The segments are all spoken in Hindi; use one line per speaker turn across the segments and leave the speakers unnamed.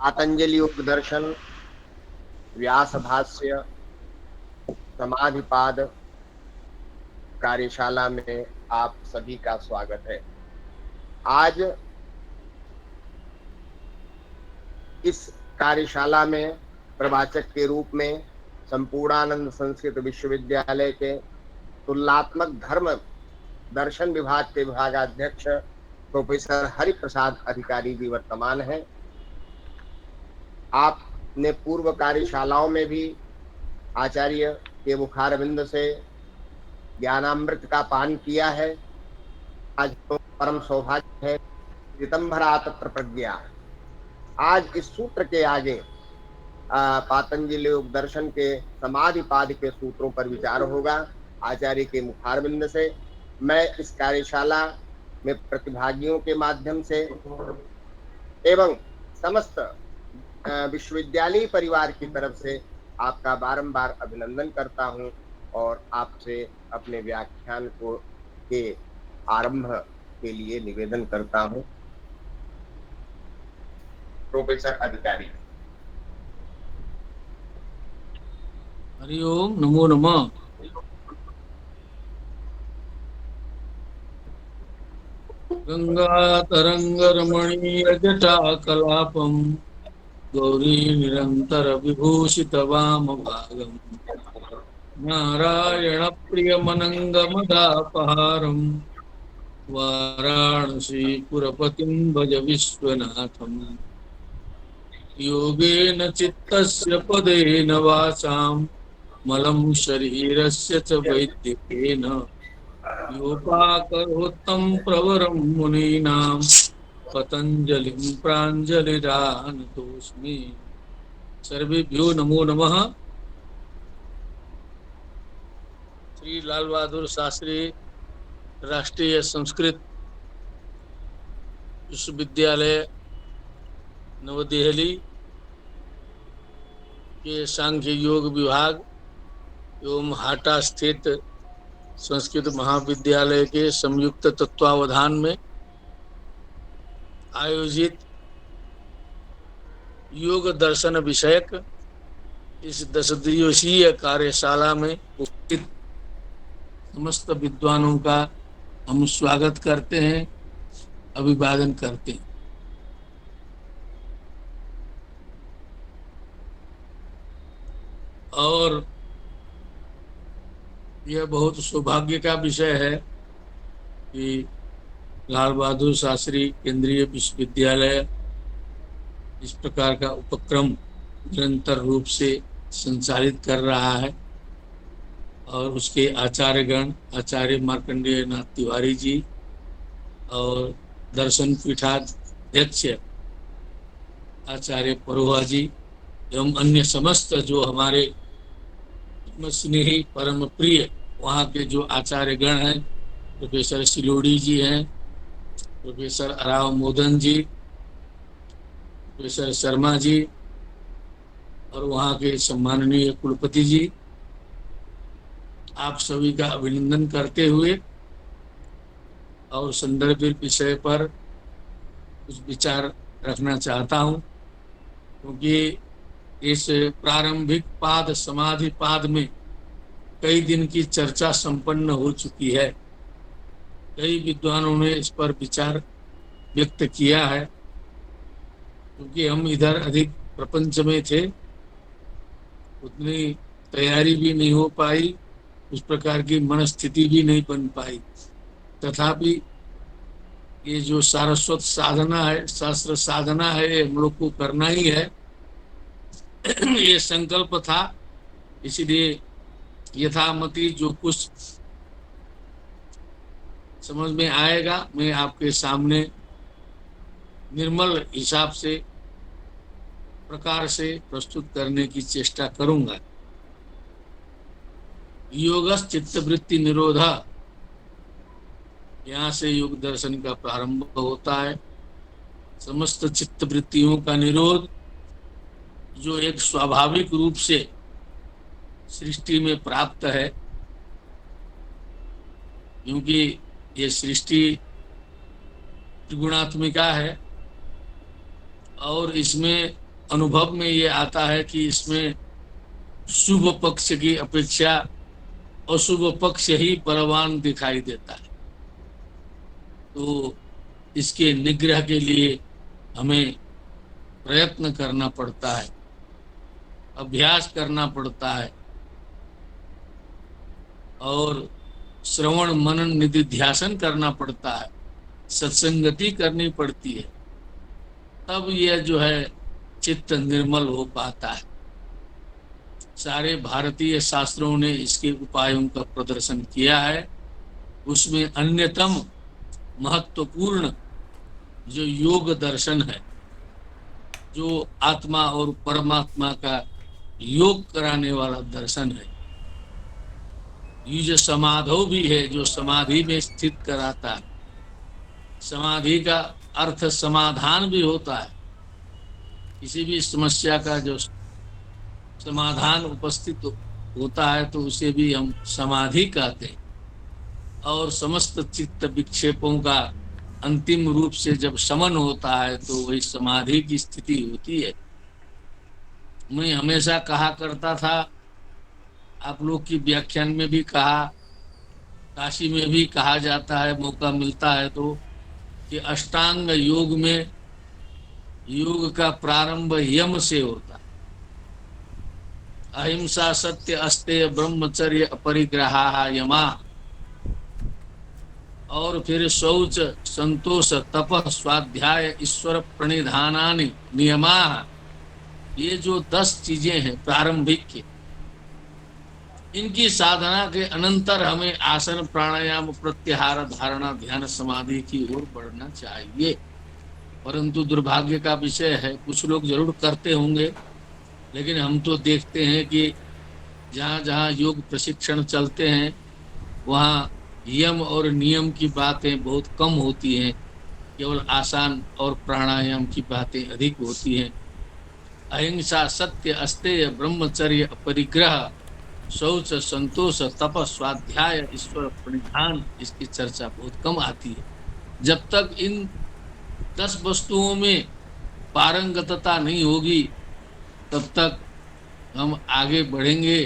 पातंजलि उपदर्शन, व्यास भाष्य, समाधिपाद कार्यशाला में आप सभी का स्वागत है। आज इस कार्यशाला में प्रवाचक के रूप में संपूर्णानंद संस्कृत विश्वविद्यालय के तुलनात्मक धर्म दर्शन विभाग के विभागाध्यक्ष प्रोफेसर हरिप्रसाद अधिकारी जी वर्तमान हैं। आपने पूर्व कार्यशालाओं में भी आचार्य के मुखारविंद से ज्ञानामृत का पान किया है। आज तो परम सौभाग्य है। ऋतंभरा तत्र प्रज्ञा। आज इस सूत्र के आगे पातंजलि उपदर्शन के समाधिपाद के सूत्रों पर विचार होगा आचार्य के मुखारविंद से। मैं इस कार्यशाला में प्रतिभागियों के माध्यम से एवं समस्त विश्वविद्यालय परिवार की तरफ से आपका बारंबार अभिनंदन करता हूं और आपसे अपने व्याख्यान को के आरंभ के लिए निवेदन करता हूं। प्रोफेसर अधिकारी।
हरि ओम, नमो नमः। गंगा तरंग रमणीय जटा कलापम गौरी निरंतर विभूषित वाम भागम नारायण प्रिय मनंगमदापहारम वाराणसी पुरपतिं भज विश्वनाथम योगेन चित्तस्य पदेन वाचाम मलं शरीरस्य च वैद्यकेन योपाकरोत्तं प्रवरं मुनीनां पतंजलिं प्राञ्जलिरानतोऽस्मि। सर्वेभ्यो नमो नमः। श्री लाल बहादुर शास्त्री राष्ट्रीय संस्कृत विश्वविद्यालय नवदिल्ली के सांख्य योग विभाग एवं हाटा स्थित संस्कृत महाविद्यालय के संयुक्त तत्वावधान में आयोजित योग दर्शन विषयक इस 10 दिवसीय कार्यशाला में उपस्थित समस्त विद्वानों का हम स्वागत करते हैं, अभिवादन करते हैं। और यह बहुत सौभाग्य का विषय है कि लाल बहादुर शास्त्री केंद्रीय विश्वविद्यालय इस प्रकार का उपक्रम निरंतर रूप से संचालित कर रहा है और उसके आचार्यगण आचार्य मार्कंडेय नाथ तिवारी जी और दर्शन पीठाध्यक्ष आचार्य परोहा जी एवं अन्य समस्त जो हमारे स्नेही परम प्रिय वहाँ के जो आचार्यगण हैं, प्रोफेसर सिलोड़ी जी हैं, प्रोफेसर अराव मोदन जी, प्रोफेसर शर्मा जी और वहाँ के सम्माननीय कुलपति जी, आप सभी का अभिनंदन करते हुए और संदर्भित विषय पर कुछ विचार रखना चाहता हूँ, क्योंकि इस प्रारंभिक पाद समाधि पाद में कई दिन की चर्चा संपन्न हो चुकी है। कई विद्वानों ने इस पर विचार व्यक्त किया है। क्योंकि हम इधर अधिक प्रपंच में थे, उतनी तैयारी भी नहीं हो पाई, उस प्रकार की मनस्थिति भी नहीं बन पाई। तथापि ये जो सारस्वत साधना है, शास्त्र साधना है, ये हम लोग को करना ही है। ये संकल्प था, इसलिए यथामति जो कुछ समझ में आएगा मैं आपके सामने निर्मल हिसाब से प्रकार से प्रस्तुत करने की चेष्टा करूंगा। योगस चित्तवृत्ति निरोधा, यहाँ से योग दर्शन का प्रारंभ होता है। समस्त चित्तवृत्तियों का निरोध जो एक स्वाभाविक रूप से सृष्टि में प्राप्त है, क्योंकि ये सृष्टि त्रिगुणात्मिका है और इसमें अनुभव में ये आता है कि इसमें शुभ पक्ष की अपेक्षा अशुभ पक्ष ही बलवान दिखाई देता है। तो इसके निग्रह के लिए हमें प्रयत्न करना पड़ता है, अभ्यास करना पड़ता है और श्रवण मनन निधिध्यासन करना पड़ता है, सत्संगति करनी पड़ती है, तब यह जो है चित्त निर्मल हो पाता है। सारे भारतीय शास्त्रों ने इसके उपायों का प्रदर्शन किया है। उसमें अन्यतम महत्वपूर्ण जो योग दर्शन है, जो आत्मा और परमात्मा का योग कराने वाला दर्शन है, ये जो समाधो भी है, जो समाधि में स्थित कराता है। समाधि का अर्थ समाधान भी होता है। किसी भी समस्या का जो समाधान उपस्थित होता है तो उसे भी हम समाधि कहते हैं। और समस्त चित्त विक्षेपों का अंतिम रूप से जब शमन होता है तो वही समाधि की स्थिति होती है। मैं हमेशा कहा करता था, आप लोग की व्याख्यान में भी कहा, काशी में भी कहा जाता है, मौका मिलता है तो, कि अष्टांग योग में योग का प्रारंभ यम से होता है। अहिंसा सत्य अस्तेय ब्रह्मचर्य अपरिग्रहा यमा, और फिर शौच संतोष तप स्वाध्याय ईश्वर प्रणिधानानि नियमा, ये जो 10 चीजें हैं प्रारंभिक के, इनकी साधना के अनंतर हमें आसन प्राणायाम प्रत्याहार धारणा ध्यान समाधि की ओर बढ़ना चाहिए। परंतु दुर्भाग्य का विषय है, कुछ लोग जरूर करते होंगे, लेकिन हम तो देखते हैं कि जहाँ जहाँ योग प्रशिक्षण चलते हैं वहाँ यम और नियम की बातें बहुत कम होती हैं, केवल आसान और प्राणायाम की बातें अधिक होती हैं। अहिंसा सत्य अस्तेय ब्रह्मचर्य अपरिग्रह शौच संतोष तप स्वाध्याय ईश्वर प्रणिधान, इसकी चर्चा बहुत कम आती है। जब तक इन 10 वस्तुओं में पारंगतता नहीं होगी तब तक हम आगे बढ़ेंगे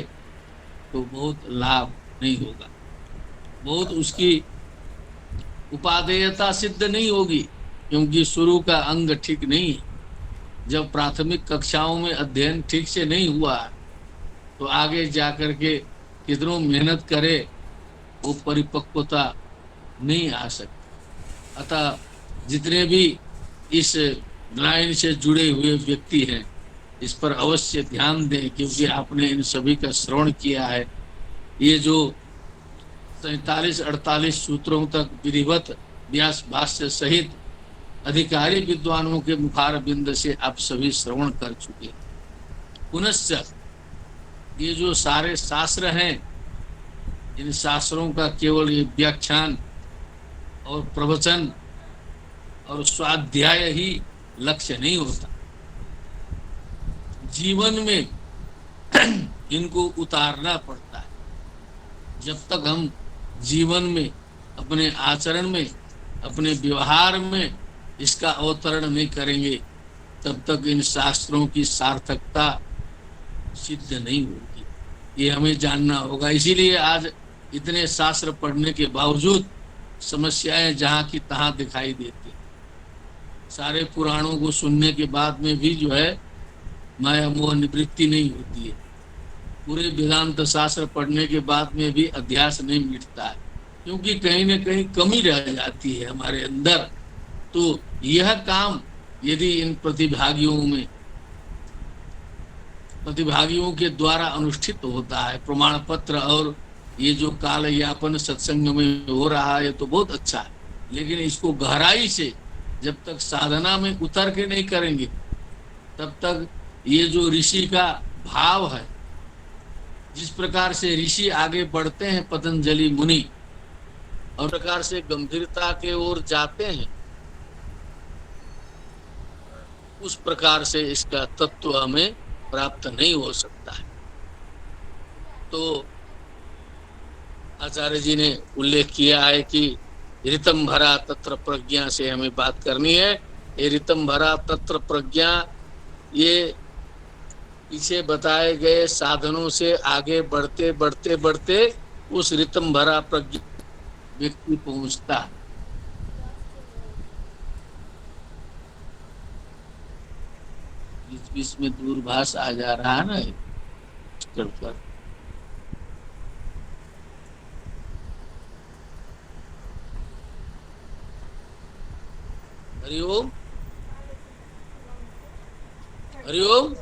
तो बहुत लाभ नहीं होगा, बहुत उसकी उपादेयता सिद्ध नहीं होगी, क्योंकि शुरू का अंग ठीक नहीं है। जब प्राथमिक कक्षाओं में अध्ययन ठीक से नहीं हुआ तो आगे जाकर के कितनों मेहनत करे वो परिपक्वता नहीं आ सकती। अतः जितने भी इस लाइन से जुड़े हुए व्यक्ति हैं इस पर अवश्य ध्यान दें, क्योंकि आपने इन सभी का श्रवण किया है। ये जो 47-48 सूत्रों तक विधिवत व्यास भाष्य सहित अधिकारी विद्वानों के मुखार बिंद से आप सभी श्रवण कर चुके। पुनश्च ये जो सारे शास्त्र हैं, इन शास्त्रों का केवल ये व्याख्यान और प्रवचन और स्वाध्याय ही लक्ष्य नहीं होता, जीवन में इनको उतारना पड़ता है। जब तक हम जीवन में अपने आचरण में अपने व्यवहार में इसका अवतरण नहीं करेंगे तब तक इन शास्त्रों की सार्थकता सिद्ध नहीं होगी। ये हमें जानना होगा। इसीलिए आज इतने शास्त्र पढ़ने के बावजूद समस्याएं जहाँ की तहाँ दिखाई देती। सारे पुराणों को सुनने के बाद में भी जो है माया मोह निवृत्ति नहीं होती है। पूरे वेदांत शास्त्र पढ़ने के बाद में भी अध्यास नहीं मिटता है, क्योंकि कहीं न कहीं कमी रह जाती है हमारे अंदर। तो यह काम यदि इन प्रतिभागियों के द्वारा अनुष्ठित होता है, प्रमाण पत्र और ये जो काल यापन सत्संग में हो रहा है तो बहुत अच्छा है, लेकिन इसको गहराई से जब तक साधना में उतर के नहीं करेंगे तब तक ये जो ऋषि का भाव है, जिस प्रकार से ऋषि आगे बढ़ते हैं पतंजलि मुनि और प्रकार से गंभीरता के ओर जाते हैं, उस प्रकार से इसका तत्व हमें प्राप्त नहीं हो सकता है। तो आचार्य जी ने उल्लेख किया है कि ऋतम भरा तत्र प्रज्ञा से हमें बात करनी है। ये ऋतम भरा तत्र प्रज्ञा, ये पीछे बताए गए साधनों से आगे बढ़ते बढ़ते बढ़ते उस रितम भरा प्रज्ञा व्यक्ति पहुंचता। बीच बीच में दूरभाष आ जा रहा है ना पर। हरिओम हरिओम।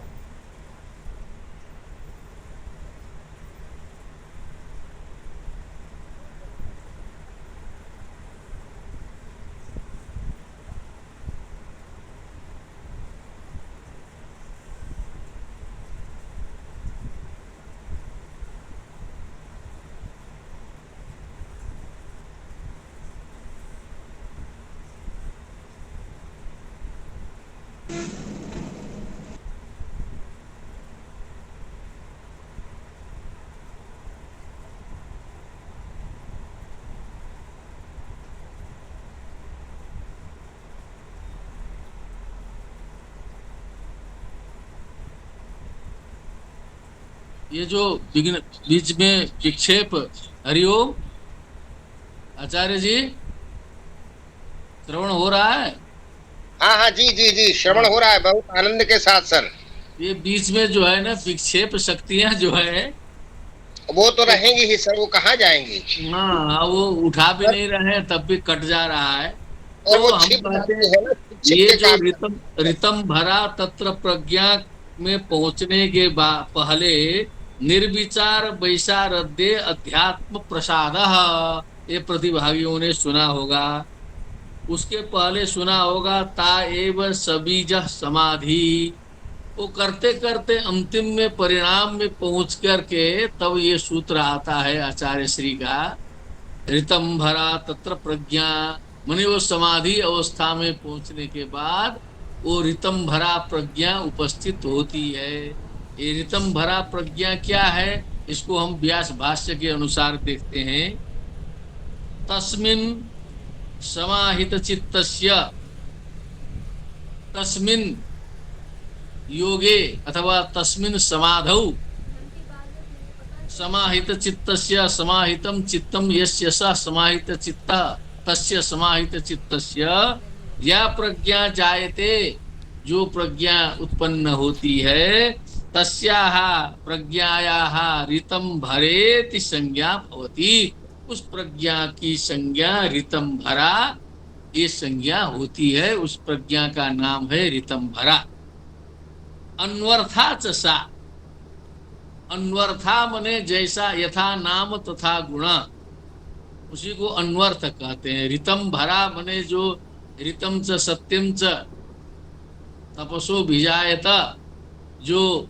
ये जो बीच में विक्षेप, हरिओम आचार्य जी, श्रवण हो रहा है?
हाँ हाँ जी जी जी, श्रवण हो रहा है बहुत आनंद के साथ सर।
ये बीच में जो है ना विक्षेप शक्तियां जो है
वो तो रहेंगी ही सर, वो कहाँ जाएंगी।
हाँ, वो उठा भी नहीं रहे हैं तब भी कट जा रहा है।
और
तो
वो
हम
छिप
कहते
जाती
हैं
है ना, छिप
ये
के
जो
काम
रितम रितम भरा तत्र प्रज्ञा में पहुंचने के पहले निर्विचार वैशारद्य अध्यात्म प्रसाद, ये प्रतिभागियों ने सुना होगा। उसके पहले सुना होगा ता एव सबीज समाधि। वो करते करते अंतिम में परिणाम में पहुंच करके तब ये सूत्र आता है आचार्य श्री का, ऋतम भरा तत्र प्रज्ञा। माने वो समाधि अवस्था में पहुंचने के बाद वो ऋतम भरा प्रज्ञा उपस्थित होती है। ये ऋतम भरा प्रज्ञा क्या है, इसको हम व्यास भाष्य के अनुसार देखते हैं। तस्मिन् समाहित चित्तस्य, तस्मिन् योगे अथवा तस्मिन् समाधौ समाहित चित्तस्य, समाहितं चित्तं यस्य स समाहित चित्त तस्य समाहित चित्तस्य या प्रज्ञा जायते, जो प्रज्ञा उत्पन्न होती है, तस्याः प्रज्ञायाः ऋतम भरेति संज्ञा भवति। उस प्रज्ञा की संज्ञा ऋतम भरा, ये संज्ञा होती है। उस प्रज्ञा का नाम है ऋतम भरा। अन्वर्थाच सा, अन्वर्था मने जैसा, यथा नाम तथा गुण, उसी को अन्वर्थ कहते हैं। ऋतम भरा मने जो ऋतम च सत्यम च तपसो भिजायत, जो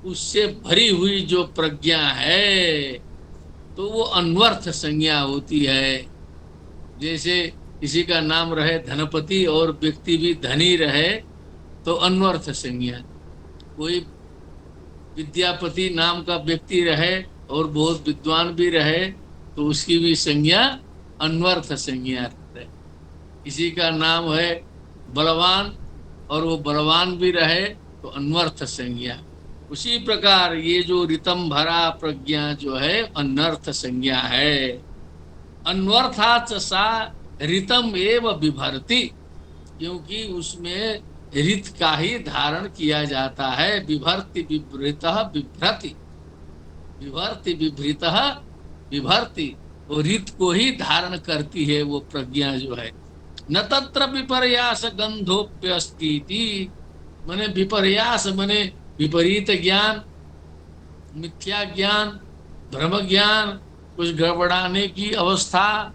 उससे भरी हुई जो प्रज्ञा है तो वो अन्वर्थ संज्ञा होती है। जैसे किसी का नाम रहे धनपति और व्यक्ति भी धनी रहे तो अन्वर्थ संज्ञा। कोई विद्यापति नाम का व्यक्ति रहे और बहुत विद्वान भी रहे तो उसकी भी संज्ञा अन्वर्थ संज्ञा है। किसी का नाम है बलवान और वो बलवान भी रहे तो अन्वर्थ संज्ञा। उसी प्रकार ये जो ऋतम भरा प्रज्ञा जो है अनर्थ संज्ञा है। अन्वर्थाच सा ऋतम एव बिभर्ति, क्योंकि उसमें ऋत का ही धारण किया जाता है। बिभर्ति बिभृत बिभ्रति, विभर्ति विभृत विभर्ति, वो ऋत को ही धारण करती है वो प्रज्ञा जो है। न तत्र विपर्यास गंधोप्यस्तीति, मने विपर्यास मने विपरीत ज्ञान, मिथ्या ज्ञान, भ्रम ज्ञान, कुछ गड़बड़ाने की अवस्था,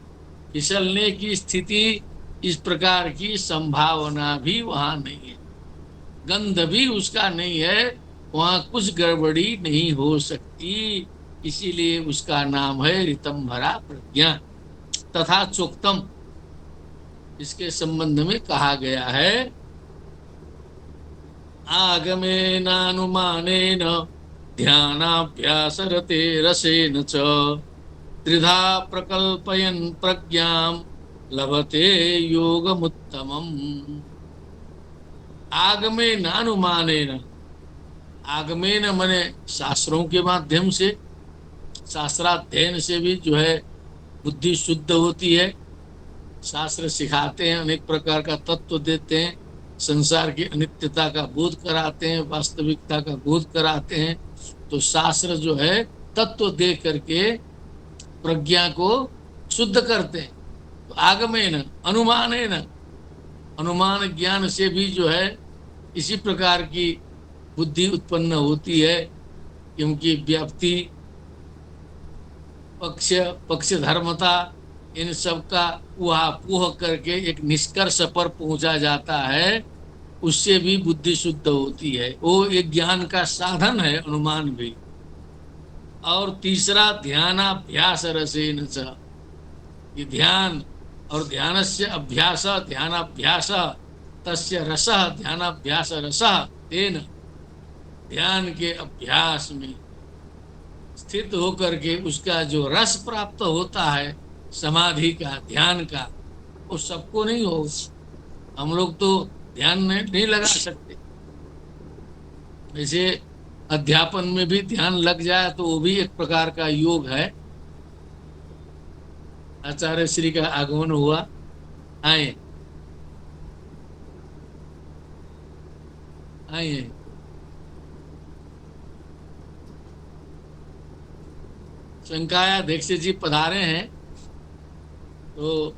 फिसलने की स्थिति, इस प्रकार की संभावना भी वहां नहीं है। गंध भी उसका नहीं है, वहां कुछ गड़बड़ी नहीं हो सकती। इसीलिए उसका नाम है ऋतम भरा प्रज्ञा। तथा चोक्तम, इसके संबंध में कहा गया है, आगमेनानुमानेन ध्यानाभ्यासरते रसेन च त्रिधा प्रकल्पयन् प्रज्ञां लभते योगमुत्तमम्। आगमेनानुमानेन, आगमेन मने शास्त्रों के माध्यम से, शास्त्राध्ययन से भी जो है बुद्धि शुद्ध होती है। शास्त्र सिखाते हैं, अनेक प्रकार का तत्व देते हैं, संसार की अनित्यता का बोध कराते हैं, वास्तविकता का बोध कराते हैं। तो शास्त्र जो है तत्व दे करके प्रज्ञा को शुद्ध करते हैं। तो आगमेन अनुमानेन, अनुमान ज्ञान से भी जो है इसी प्रकार की बुद्धि उत्पन्न होती है, क्योंकि व्याप्ति, पक्ष, पक्ष धर्मता, इन सब का ऊहापोह करके एक निष्कर्ष पर पहुंचा जाता है, उससे भी बुद्धि शुद्ध होती है। वो एक ज्ञान का साधन है अनुमान भी। और तीसरा ध्यानाभ्यास रसेन च, ये ध्यान और ध्यानस्य अभ्यास, ध्यानाभ्यास तस्य रसः, ध्यानाभ्यास रसः तेन, ध्यान के अभ्यास में स्थित होकर के उसका जो रस प्राप्त होता है समाधि का, ध्यान का, वो सबको नहीं हो। हम लोग तो ध्यान नहीं लगा सकते। वैसे अध्यापन में भी ध्यान लग जाए तो वो भी एक प्रकार का योग है। आचार्य श्री का आगमन हुआ, आए आए। शंकायाध्यक्ष जी पधारे हैं। तो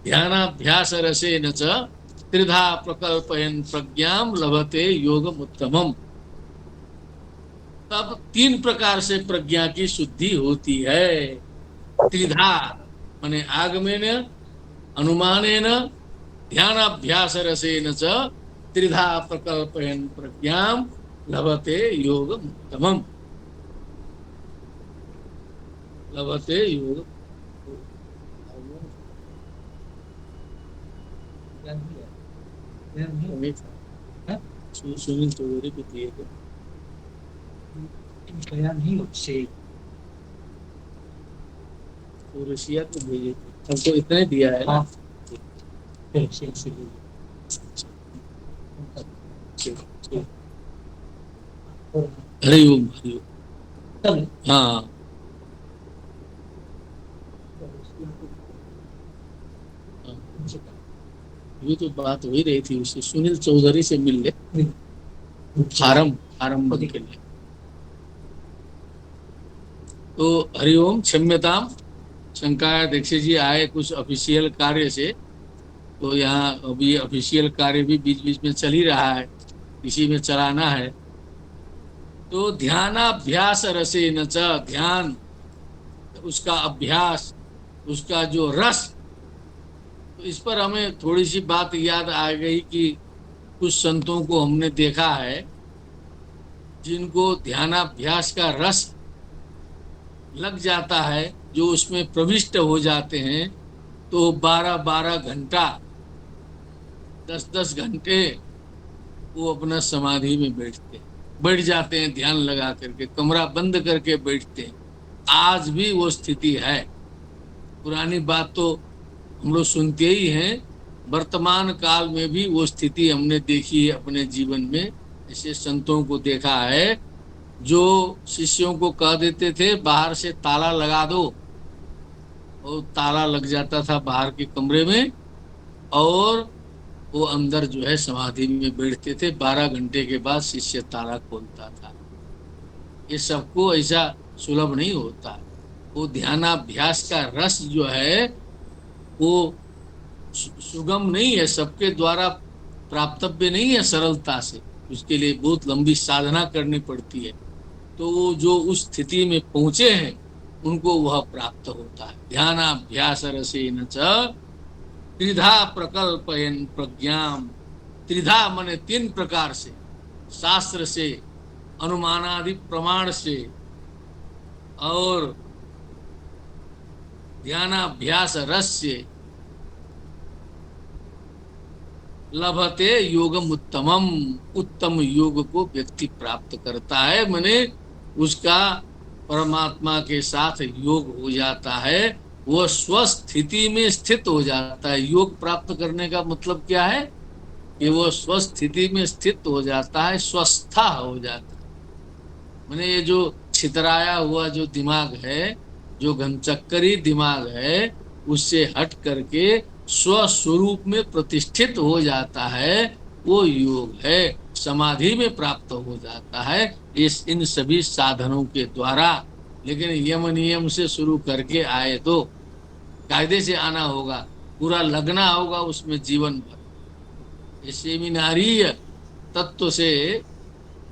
ध्यानाभ्यास रसेन च त्रिधा प्रकल्पयन् प्रज्ञाम लभते योगमुत्तमम्। तब 3 प्रकार से प्रज्ञा की शुद्धि होती है। त्रिधा माने आगमेन, अनुमानेन, ध्यानाभ्यास रसेन च त्रिधा प्रकल्पयन् प्रज्ञाम लभते योगमुत्तमम्। लभते योग सुनील चौधरी को दिए थे बयान ही से तो रशिया को भेजे थे, हमको इतने दिया है। हाँ। हरिओम हरिओम। हाँ ये तो बात हो ही रही थी, उससे सुनील चौधरी से मिल ले फार्म भरने के लिए। तो हरिओम, क्षम्यताम। शंकायाध्यक्ष जी आए कुछ ऑफिशियल कार्य से, तो यहाँ अभी ऑफिशियल कार्य भी बीच बीच में चल ही रहा है, इसी में चलाना है। तो ध्यानाभ्यास रसेन च, ध्यान उसका अभ्यास, उसका जो रस, तो इस पर हमें थोड़ी सी बात याद आ गई कि कुछ संतों को हमने देखा है जिनको ध्यानाभ्यास का रस लग जाता है, जो उसमें प्रविष्ट हो जाते हैं, तो 12-12 घंटा, 10-10 घंटे वो अपना समाधि में बैठ जाते हैं, ध्यान लगा करके, कमरा बंद करके बैठते हैं। आज भी वो स्थिति है। पुरानी बात तो हम लोग सुनते ही हैं, वर्तमान काल में भी वो स्थिति हमने देखी है अपने जीवन में। ऐसे संतों को देखा है जो शिष्यों को कह देते थे बाहर से ताला लगा दो, और ताला लग जाता था बाहर के कमरे में, और वो अंदर जो है समाधि में बैठते थे। 12 घंटे के बाद शिष्य ताला खोलता था। ये सबको ऐसा सुलभ नहीं होता। वो ध्यानाभ्यास का रस जो है वो सुगम नहीं है, सबके द्वारा प्राप्तव्य नहीं है सरलता से, उसके लिए बहुत लंबी साधना करनी पड़ती है। तो वो जो उस स्थिति में पहुंचे हैं उनको वह प्राप्त होता है। ध्यानाभ्यास रसेन च त्रिधा प्रकल्पयन् प्रज्ञाम। त्रिधा माने 3 प्रकार से, शास्त्र से, अनुमानादि प्रमाण से और ध्यानाभ्यास रस से लभते योगम उत्तमम। उत्तम योग को व्यक्ति प्राप्त करता है, माने उसका परमात्मा के साथ योग हो जाता है, वह स्वस्थिति में स्थित हो जाता है। योग प्राप्त करने का मतलब क्या है कि वो स्वस्थिति में स्थित हो जाता है, स्वस्था हो जाता है। मैंने ये जो छितराया हुआ जो दिमाग है, जो घनचक्करी दिमाग है, उससे हट करके स्वस्वरूप में प्रतिष्ठित हो जाता है, वो योग है, समाधि में प्राप्त हो जाता है इस इन सभी साधनों के द्वारा। लेकिन यम नियम से शुरू करके आए तो कायदे से आना होगा, पूरा लगना होगा उसमें जीवन भर। ये सेमिनारी तत्व से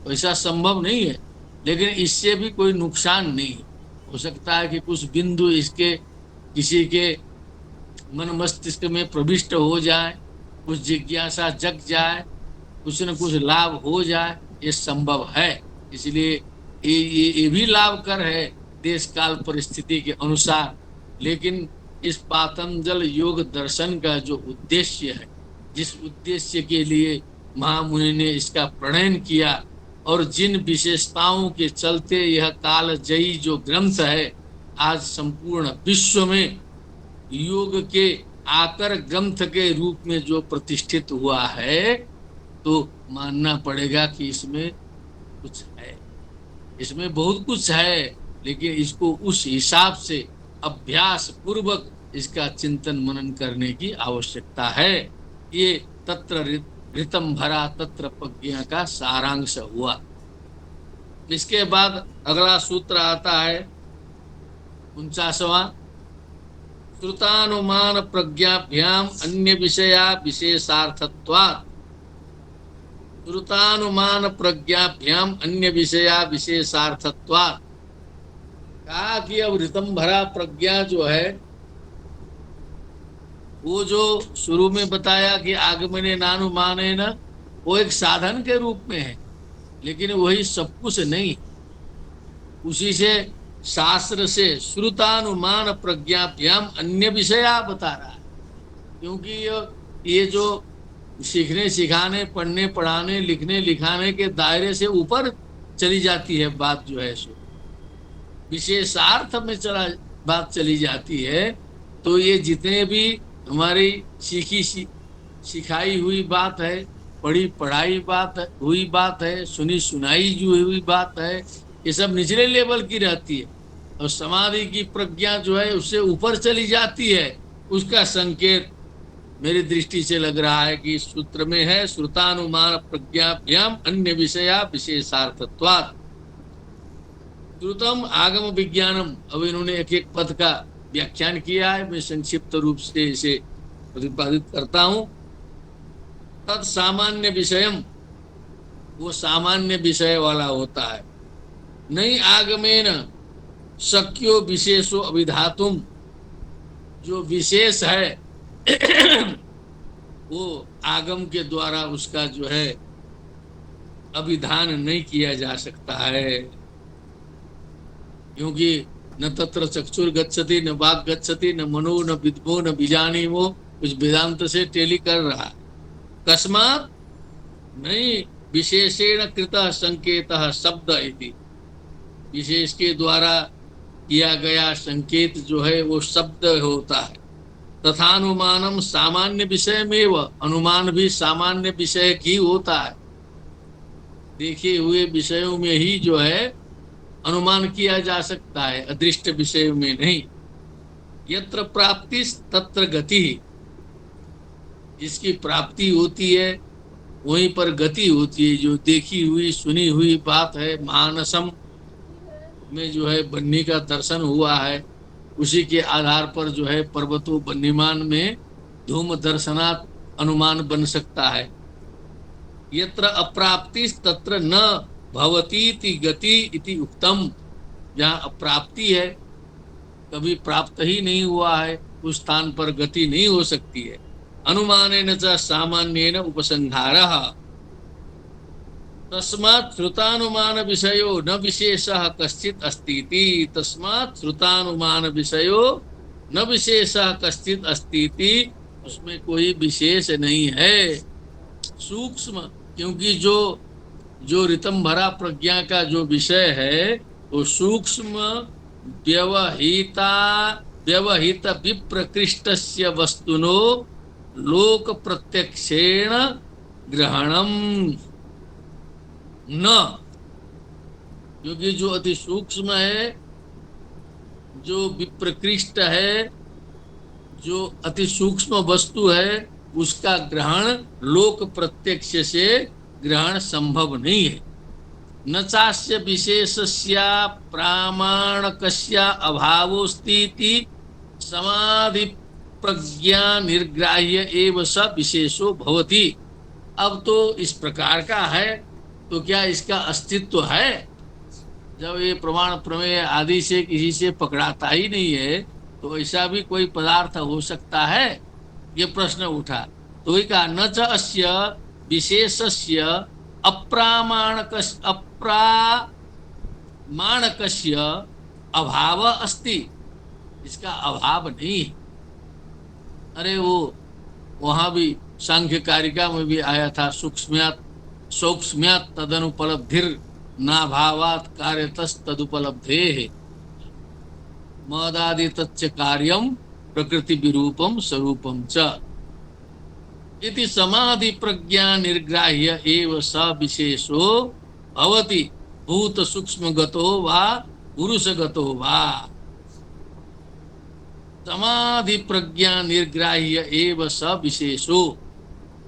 वैसा संभव नहीं है, लेकिन इससे भी कोई नुकसान नहीं है। हो सकता है कि कुछ बिंदु इसके किसी के मन मस्तिष्क में प्रविष्ट हो जाए, कुछ जिज्ञासा जग जाए, कुछ न कुछ लाभ हो जाए, ये संभव है। इसलिए ये भी लाभकर है देश काल परिस्थिति के अनुसार। लेकिन इस पातंजल योग दर्शन का जो उद्देश्य है, जिस उद्देश्य के लिए महामुनि ने इसका प्रणयन किया, और जिन विशेषताओं के चलते यह कालजयी जो ग्रंथ है आज संपूर्ण विश्व में योग के आकर ग्रंथ के रूप में जो प्रतिष्ठित हुआ है, तो मानना पड़ेगा कि इसमें कुछ है, इसमें बहुत कुछ है। लेकिन इसको उस हिसाब से अभ्यास पूर्वक इसका चिंतन मनन करने की आवश्यकता है। ये तत्र ऋतम भरा तत्र प्रज्ञा का सारांश हुआ। इसके बाद अगला सूत्र आता है 49वां, श्रुतानुमान प्रज्ञाभ्याम अन्य विषया विशेषार्थत्वात्। श्रुतानुमान प्रज्ञाभ्याम अन्य विषया विशेषार्थत्वात्। कहा कि अब ऋतम भरा प्रज्ञा जो है, वो जो शुरू में बताया कि आगमने नानुमाने न, वो एक साधन के रूप में है, लेकिन वही सब कुछ नहीं। उसी से शास्त्र से श्रुतानुमान प्रज्ञाभ्याम अन्य विषया बता रहा है, क्योंकि ये जो सीखने सिखाने पढ़ने पढ़ाने लिखने लिखाने के दायरे से ऊपर चली जाती है बात, जो है सो विशेषार्थ में बात चली जाती है। तो ये जितने भी हमारी सीखी सिखाई हुई बात है, पढ़ी पढ़ाई बात हुई बात है, सुनी सुनाई जो हुई बात है, ये सब निचले लेवल की रहती है। और समाधि की प्रज्ञा जो है उससे ऊपर चली जाती है। उसका संकेत मेरी दृष्टि से लग रहा है कि सूत्र में है श्रुतानुमान प्रज्ञाभ्याम अन्य विषया विशेषार्थत्वात्। श्रुतम आगम विज्ञानम। अब इन्होंने एक एक पद का व्याख्यान किया है, मैं संक्षिप्त रूप से इसे प्रतिपादित करता हूं। तत् सामान्य विषयम, वो सामान्य विषय वाला होता है। नहीं आगमेन शक्यो विशेषो अभिधातुम, जो विशेष है वो आगम के द्वारा उसका जो है अभिधान नहीं किया जा सकता है, क्योंकि न तत्र चक्षुर गच्छति न वाक् गच्छति न मनो न विद्मो न बीजानीमो, कुछ वेदांत से टेली कर रहा है। कस्मात् नहीं विशेषेण कृतः संकेतः शब्द इति, विशेष के द्वारा किया गया संकेत जो है वो शब्द होता है। तथानुमानम सामान्य विषय में व, अनुमान भी सामान्य विषय ही होता है, देखे हुए विषयों में ही जो है अनुमान किया जा सकता है, अदृष्ट विषय में नहीं। यत्र प्राप्ति तत्र गति, जिसकी प्राप्ति होती है वहीं पर गति होती है। जो देखी हुई सुनी हुई बात है, मानसम में जो है बन्नी का दर्शन हुआ है, उसी के आधार पर जो है पर्वतों बन्नीमान में धूम दर्शनात् अनुमान बन सकता है। यत्र अप्राप्ति तत्र न भवतीति गति इति उक्तम, जहाँ अप्राप्ति है, कभी प्राप्त ही नहीं हुआ है, उस स्थान पर गति नहीं हो सकती है। अनुमानेन च सामान्येन उपसंहारः। तस्मात् श्रुतानुमान विषयो न विशेषः कश्चित् अस्तीति। तस्मात् श्रुतानुमान विषयो न विशेषः कश्चित् अस्तीति, उसमें कोई विशेष नहीं है, सूक्ष्म। क्योंकि जो ऋतम भरा प्रज्ञा का जो विषय है वो सूक्ष्म व्यवहित विप्रकृष्टस्य वस्तुनो लोक प्रत्यक्षेण ग्रहणम न, क्योंकि जो अति सूक्ष्म है, जो विप्रकृष्ट है, जो अति सूक्ष्म वस्तु है, उसका ग्रहण लोक प्रत्यक्ष से ग्रहण संभव नहीं है। न चास्य विशेषस्य प्रामाणकस्य अभावोस्ति इति समाधि प्रज्ञा निर्ग्राह्य एव स विशेषो भवति। अब तो इस प्रकार का है, तो क्या इसका अस्तित्व है? जब ये प्रमाण प्रमेय आदि से किसी से पकड़ाता ही नहीं है, तो ऐसा भी कोई पदार्थ हो सकता है? ये प्रश्न उठा। तो ये कहा न च अस्य विशेषस्य अप्रामाणकस्य अभाव अस्ति, इसका अभाव नहीं है। अरे वो वहां भी सांख्य कारिका में भी आया था, सूक्ष्म्यात् तदनुपलब्धिर नाभावात् कार्यतस् तदुपलब्धेः मदादि तच्च कार्यम प्रकृति विरूपम स्वरूपम च इति समाधि प्रज्ञा निर्ग्राह्य एव स विशेषो भवति भूत सूक्ष्म गतो वा पुरुष गतो वा। समाधि प्रज्ञा निर्ग्राह्य एव स विशेषो,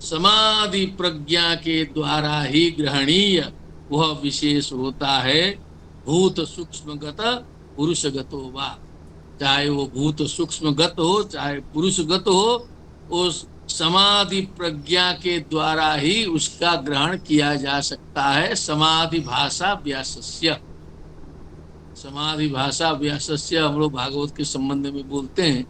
समाधि प्रज्ञा के द्वारा ही ग्रहणीय वह विशेष होता है। भूत सूक्ष्मगत पुरुषगतो वा, चाहे वो भूत सूक्ष्मगत हो चाहे पुरुषगत हो, उस समाधि प्रज्ञा के द्वारा ही उसका ग्रहण किया जा सकता है। समाधि भाषा व्यासस्य, समाधि भाषा व्यासस्य हम लोग भागवत के संबंध में बोलते हैं।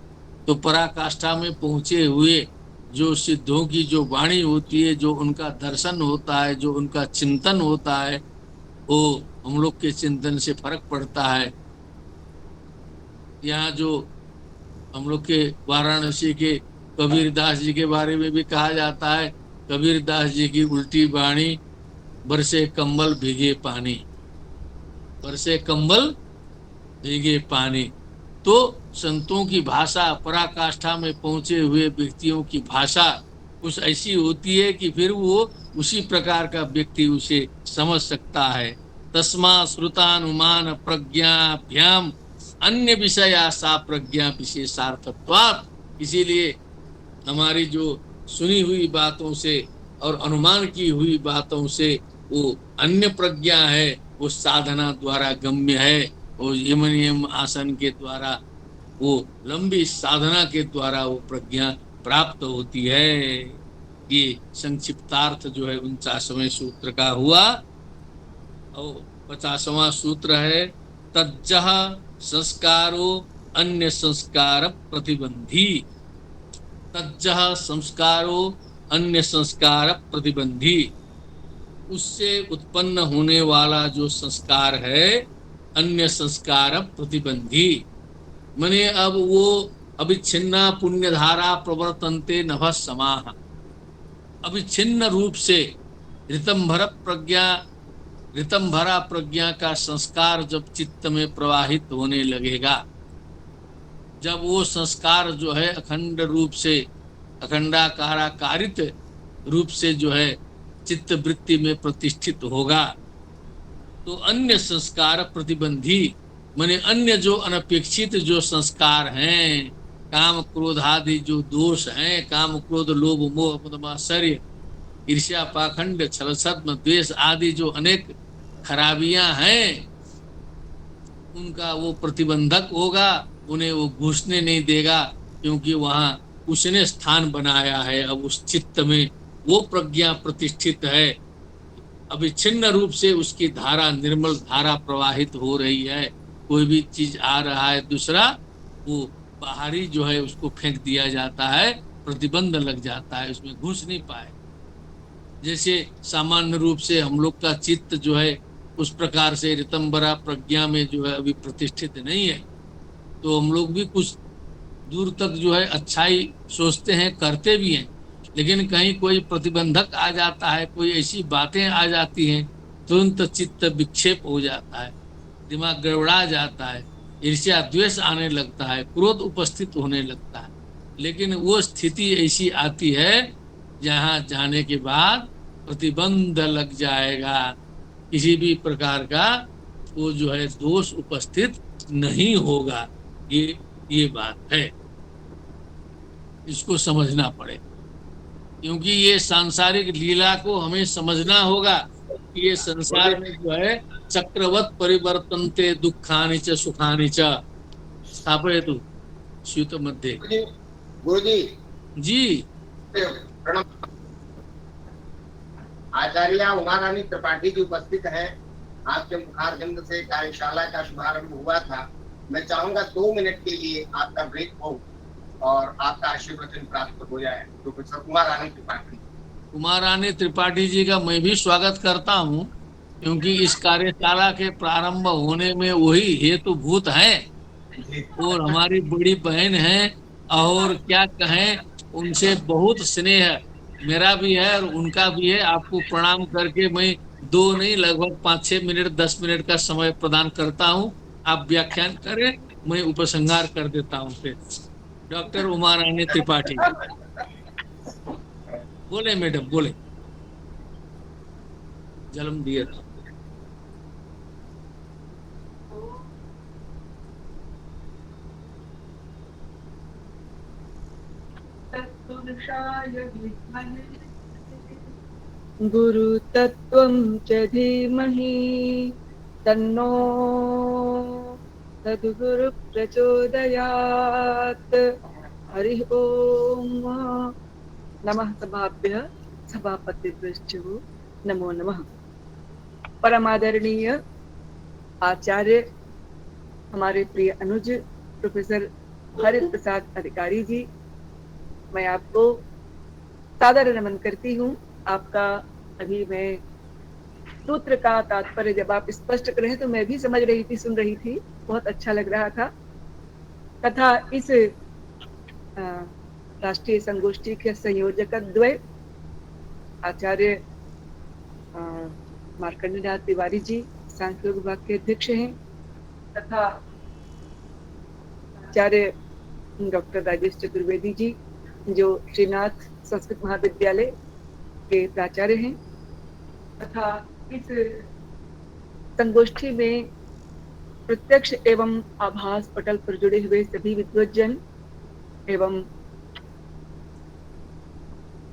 तो पराकाष्ठा में पहुंचे हुए जो सिद्धों की जो वाणी होती है, जो उनका दर्शन होता है, जो उनका चिंतन होता है, वो हम लोग के चिंतन से फर्क पड़ता है। यहाँ जो हम लोग के वाराणसी के कबीरदास जी के बारे में भी कहा जाता है, कबीरदास जी की उल्टी वाणी बरसे कंबल भीगे पानी, बरसे कंबल भीगे पानी। तो संतों की भाषा, पराकाष्ठा में पहुंचे हुए व्यक्तियों की भाषा कुछ ऐसी होती है कि फिर वो उसी प्रकार का व्यक्ति उसे समझ सकता है। तस्मा श्रुतानुमान प्रज्ञाभ्याम अन्य विषया सा प्रज्ञा विशेषार्थत्वात्, इसीलिए हमारी जो सुनी हुई बातों से और अनुमान की हुई बातों से वो अन्य प्रज्ञा है, वो साधना द्वारा गम्य है। वो यम नियम आसन के द्वारा, वो लंबी साधना के द्वारा वो प्रज्ञा प्राप्त होती है। ये संक्षिप्तार्थ जो है 49वें सूत्र का हुआ। और 50वां सूत्र है तज्जह संस्कारो अन्य संस्कार प्रतिबंधी। तज्जह संस्कारो अन्य संस्कार प्रतिबंधी, उससे उत्पन्न होने वाला जो संस्कार है अन्य संस्कार प्रतिबंधी। मने अब वो अविच्छिन्ना पुण्यधारा प्रवर्तन्ते नभः समाः, अविच्छिन्न रूप से ऋतंभरा प्रज्ञा का संस्कार जब चित्त में प्रवाहित होने लगेगा, जब वो संस्कार जो है अखंड रूप से, अखंडाकाराकारित रूप से जो है चित्त वृत्ति में प्रतिष्ठित होगा, तो अन्य संस्कार प्रतिबंधी, माने अन्य जो अनपेक्षित जो संस्कार हैं, काम क्रोध आदि जो दोष हैं, काम क्रोध लोभ मोह मद मात्सर्य ईर्ष्या पाखंड छल छद्म द्वेष आदि जो अनेक खराबियां हैं, उनका वो प्रतिबंधक होगा, उन्हें वो घुसने नहीं देगा, क्योंकि वहां उसने स्थान बनाया है। अब उस चित्त में वो प्रज्ञा प्रतिष्ठित है, अविच्छिन्न रूप से उसकी धारा, निर्मल धारा प्रवाहित हो रही है। कोई भी चीज आ रहा है दूसरा, वो बाहरी जो है उसको फेंक दिया जाता है, प्रतिबंध लग जाता है, उसमें घुस नहीं पाए। जैसे सामान्य रूप से हम लोग का चित्त जो है उस प्रकार से ऋतंबरा प्रज्ञा में जो है अभी प्रतिष्ठित नहीं है, तो हम लोग भी कुछ दूर तक जो है अच्छाई सोचते हैं, करते भी हैं, लेकिन कहीं कोई प्रतिबंधक आ जाता है, कोई ऐसी बातें आ जाती हैं, तुरंत चित्त विक्षेप हो जाता है, दिमाग गड़बड़ा जाता है, ईर्ष्या द्वेष आने लगता है, क्रोध उपस्थित होने लगता है। लेकिन वो स्थिति ऐसी आती है जहाँ जाने के बाद प्रतिबंध लग जाएगा, किसी भी प्रकार का वो जो है दोष उपस्थित नहीं होगा। ये बात है, इसको समझना पड़े, क्योंकि ये सांसारिक लीला को हमें समझना होगा कि ये संसार में जो है चक्रवत परिवर्तनते दुखानि च सुखानि च स्थापयतु स्यूत मध्ये।
गुरु जी
जी
प्रणाम। आचार्य उमारानी त्रिपाठी जी उपस्थित हैं। आपके मुखारबिंद से कार्यशाला का शुभारंभ हुआ था। मैं चाहूंगा 2 मिनट के लिए आपका ब्रेक हो और आपका आशीर्वचन प्राप्त हो जाए। प्रोफेसर उमारानी त्रिपाठी।
उमारानी त्रिपाठी जी का मैं भी स्वागत करता हूँ, क्योंकि इस कार्यशाला के प्रारंभ होने में वही हेतुभूत है और हमारी बड़ी बहन है, और क्या कहें, उनसे बहुत स्नेह मेरा भी है और उनका भी है। आपको प्रणाम करके मैं 2 नहीं लगभग 5-6 मिनट 10 मिनट का समय प्रदान करता हूँ। आप व्याख्यान करें, मैं उपसंहार कर देता हूँ। फिर डॉक्टर उमा रानी त्रिपाठी बोले, मैडम बोले, जन्म दिया था।
गुरु तत्त्वं च धीमहि तन्नो सद्गुरु प्रचोदयात्। हरि ओम नमः। सभाभ्यः सभापतिभ्यश्च नमो नमः। परमादरणीय आचार्य हमारे प्रिय अनुज प्रोफेसर हरि प्रसाद अधिकारी जी, मैं आपको सादर नमन करती हूँ। आपका अभी मैं सूत्र का तात्पर्य जब आप स्पष्ट कर रहे हैं तो मैं भी समझ रही थी, सुन रही थी, बहुत अच्छा लग रहा था। तथा इस राष्ट्रीय संगोष्ठी के संयोजक द्वय आचार्य मार्कंडेयनाथ तिवारी जी सांख्य विभाग के अध्यक्ष हैं, तथा आचार्य डॉक्टर राजेश चतुर्वेदी जी जो श्रीनाथ संस्कृत महाविद्यालय के प्राचार्य हैं, तथा इस संगोष्ठी में प्रत्यक्ष एवं आभास पटल पर जुड़े हुए सभी विद्वज्जन एवं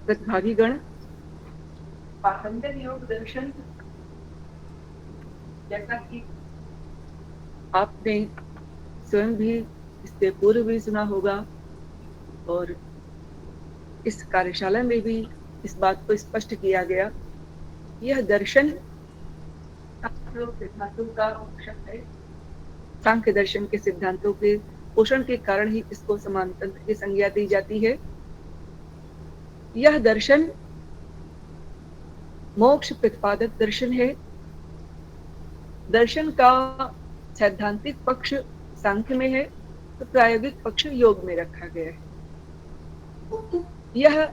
प्रतिभागीगण, पाखंडन योग दर्शन जैसा कि आपने स्वयं भी इससे पूर्व भी सुना होगा और इस कार्यशाला में भी इस बात को स्पष्ट किया गया, यह दर्शन सिद्धांतों का पोषण है। सांख्य दर्शन के सिद्धांतों के पोषण के कारण ही इसको समानतंत्र की संज्ञा दी जाती है। यह दर्शन मोक्ष प्रतिपादक दर्शन है। दर्शन का सैद्धांतिक पक्ष सांख्य में है तो प्रायोगिक पक्ष योग में रखा गया है। यह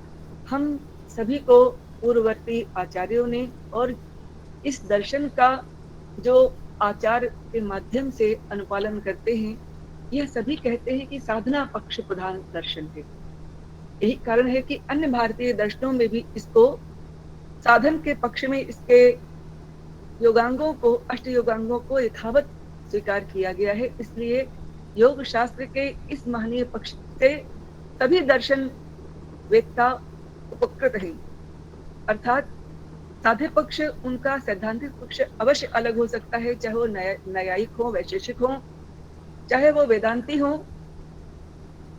हम सभी को पूर्ववर्ती आचार्यों ने और इस दर्शन का जो आचार के माध्यम से अनुपालन करते हैं, यह सभी कहते हैं कि साधना पक्ष प्रधान दर्शन है। यही कारण है कि अन्य भारतीय दर्शनों में भी इसको साधन के पक्ष में इसके योगांगों को, अष्ट योगांगों को यथावत स्वीकार किया गया है। इसलिए योग शास्त्र के इस महनीय पक्ष से सभी दर्शन वेदता उपकृत हैं। अर्थात साध्य पक्ष उनका सैद्धांतिक पक्ष अवश्य अलग हो सकता है, चाहे वो न्यायिक हो, वैशेषिक हो, चाहे वो वेदांती हो,